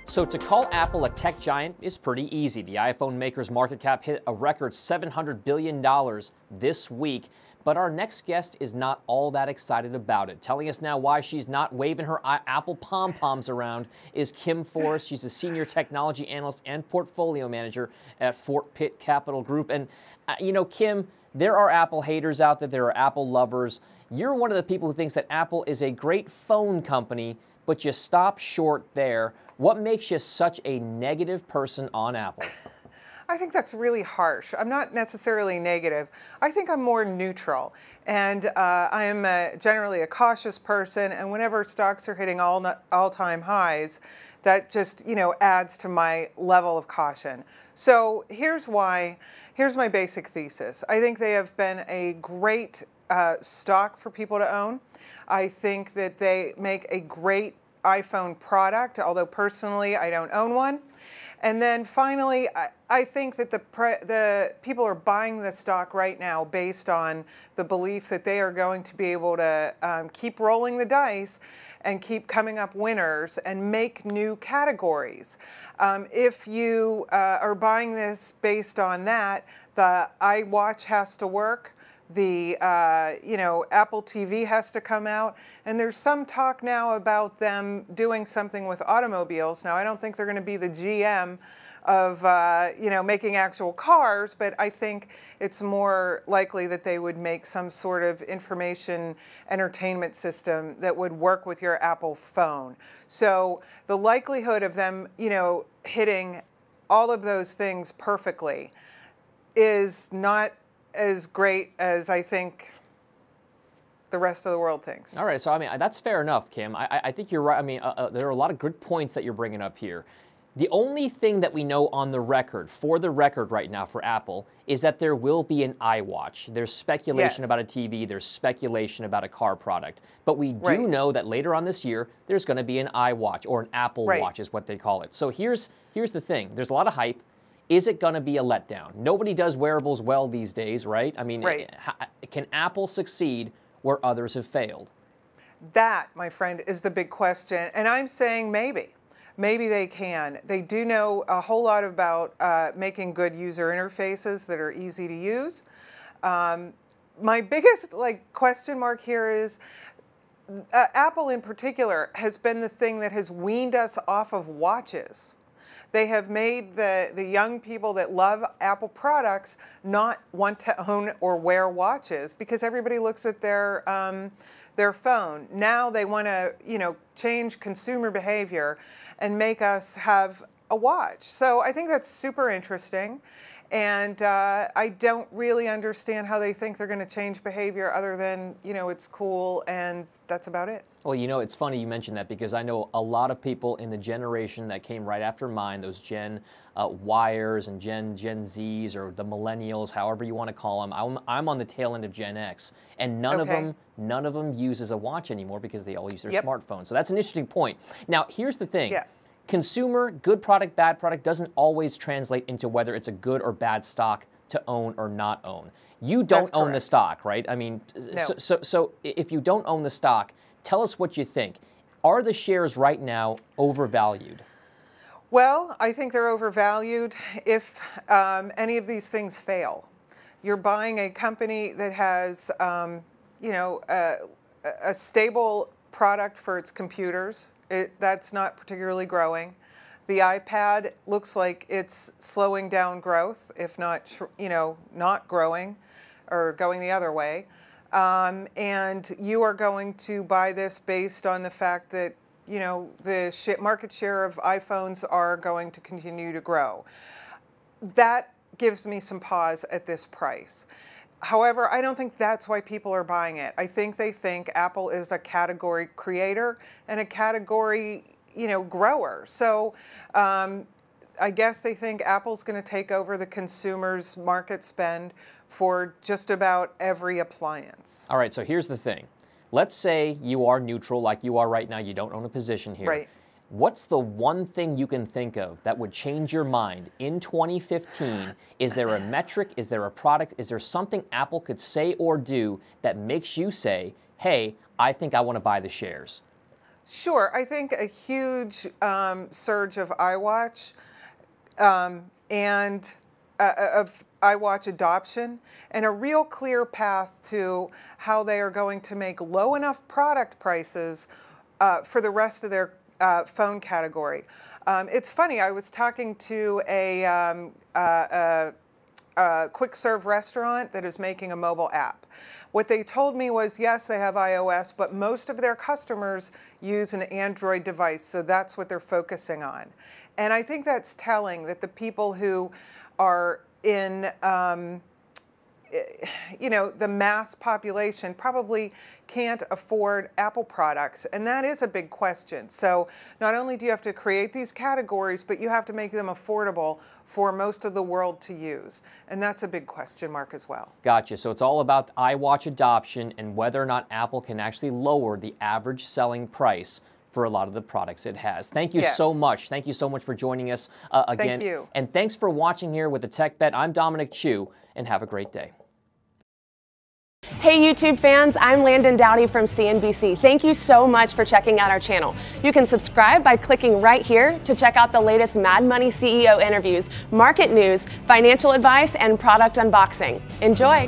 So to call Apple a tech giant is pretty easy. The iPhone maker's market cap hit a record $700 billion this week. But our next guest is not all that excited about it. Telling us now why she's not waving her Apple pom-poms around is Caughey Forrest. She's a senior technology analyst and portfolio manager at Fort Pitt Capital Group. And, you know, Kim, there are Apple haters out there. There are Apple lovers. You're one of the people who thinks that Apple is a great phone company, but you stop short there. What makes you such a negative person on Apple? I think that's really harsh. I'm not necessarily negative. I think I'm more neutral. And I am generally a cautious person. And whenever stocks are hitting all-time highs, that just, adds to my level of caution. So here's my basic thesis. I think they have been a great stock for people to own. I think that they make a great iPhone product, although personally I don't own one. And then finally, I think that the people are buying the stock right now based on the belief that they are going to be able to keep rolling the dice and keep coming up winners and make new categories. If you are buying this based on that, the iWatch has to work. The Apple TV has to come out, and there's some talk now about them doing something with automobiles. Now, I don't think they're going to be the GM of making actual cars, but I think it's more likely that they would make some sort of information entertainment system that would work with your Apple phone. So the likelihood of them, hitting all of those things perfectly is not as great as I think the rest of the world thinks. All right, so I mean, that's fair enough, Kim. I think you're right. I mean, there are a lot of good points that you're bringing up here. The only thing that we know on the record, for the record right now for Apple, is that there will be an iWatch. There's speculation about a TV. There's speculation about a car product. But we do know that later on this year, there's going to be an iWatch, or an Apple Watch is what they call it. So here's the thing. There's a lot of hype. Is it going to be a letdown? Nobody does wearables well these days, right? I mean, can Apple succeed where others have failed? That, my friend, is the big question. And I'm saying maybe. Maybe they can. They do know a whole lot about making good user interfaces that are easy to use. My biggest question mark here is Apple in particular has been the thing that has weaned us off of watches. They have made the young people that love Apple products not want to own or wear watches because everybody looks at their phone. Now they want to, change consumer behavior and make us have a watch. So I think that's super interesting. And I don't really understand how they think they're going to change behavior other than, it's cool and that's about it. Well, it's funny you mentioned that because I know a lot of people in the generation that came right after mine, those Gen Yers and Gen Zs or the millennials, however you want to call them. I'm on the tail end of Gen X, and none of them uses a watch anymore because they all use their smartphone. So that's an interesting point. Now, here's the thing. Consumer, good product, bad product, doesn't always translate into whether it's a good or bad stock to own or not own. You don't own the stock, right? I mean, so if you don't own the stock, tell us what you think. Are the shares right now overvalued? Well, I think they're overvalued if any of these things fail. You're buying a company that has, a stable product for its computers. That's not particularly growing. The iPad looks like it's slowing down growth, if not, not growing or going the other way. And you are going to buy this based on the fact that, the market share of iPhones are going to continue to grow. That gives me some pause at this price. However, I don't think that's why people are buying it. I think they think Apple is a category creator and a category, grower. So I guess they think Apple's going to take over the consumer's market spend for just about every appliance. All right, so here's the thing. Let's say you are neutral like you are right now. You don't own a position here. Right. What's the one thing you can think of that would change your mind in 2015? Is there a metric? Is there a product? Is there something Apple could say or do that makes you say, hey, I think I want to buy the shares? Sure. I think a huge surge of iWatch and of iWatch adoption, and a real clear path to how they are going to make low enough product prices for the rest of their phone category. It's funny, I was talking to a quick serve restaurant that is making a mobile app. What they told me was, yes, they have iOS, but most of their customers use an Android device, so that's what they're focusing on. And I think that's telling that the people who are in, you know, the mass population probably can't afford Apple products, and that is a big question. So not only do you have to create these categories, but you have to make them affordable for most of the world to use, and that's a big question mark as well. Gotcha. So it's all about iWatch adoption and whether or not Apple can actually lower the average selling price for a lot of the products it has. Thank you so much. Thank you so much for joining us again. Thank you. And thanks for watching here with the Tech Bet. I'm Dominic Chu, and have a great day. Hey YouTube fans, I'm Landon Dowdy from CNBC. Thank you so much for checking out our channel. You can subscribe by clicking right here to check out the latest Mad Money CEO interviews, market news, financial advice, and product unboxing. Enjoy!